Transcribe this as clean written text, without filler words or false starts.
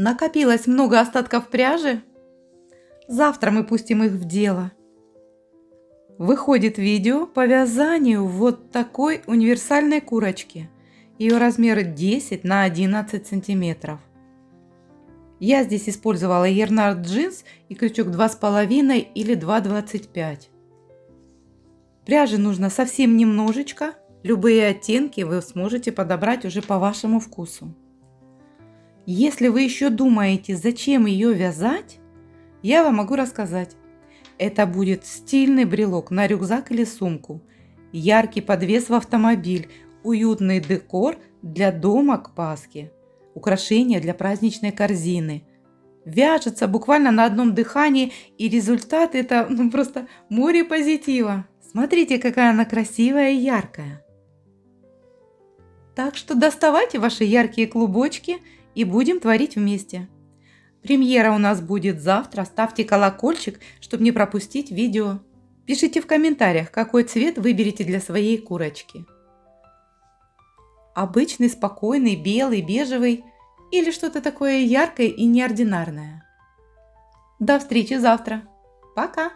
Накопилось много остатков пряжи? Завтра мы пустим их в дело. Выходит видео по вязанию вот такой универсальной курочки. Ее размер 10 на 11 сантиметров. Я здесь использовала Ернард джинс и крючок 2,5 или 2,25. Пряжи нужно совсем немножечко. Любые оттенки вы сможете подобрать уже по вашему вкусу. Если вы еще думаете, зачем ее вязать, я вам могу рассказать. Это будет стильный брелок на рюкзак или сумку, яркий подвес в автомобиль, уютный декор для дома к Пасхе, украшения для праздничной корзины. Вяжется буквально на одном дыхании, и результат это просто море позитива. Смотрите, какая она красивая и яркая. Так что доставайте ваши яркие клубочки и будем творить вместе. Премьера у нас будет завтра. Ставьте колокольчик, чтобы не пропустить видео. Пишите в комментариях, какой цвет выберете для своей курочки. Обычный, спокойный, белый, бежевый или что-то такое яркое и неординарное. До встречи завтра. Пока!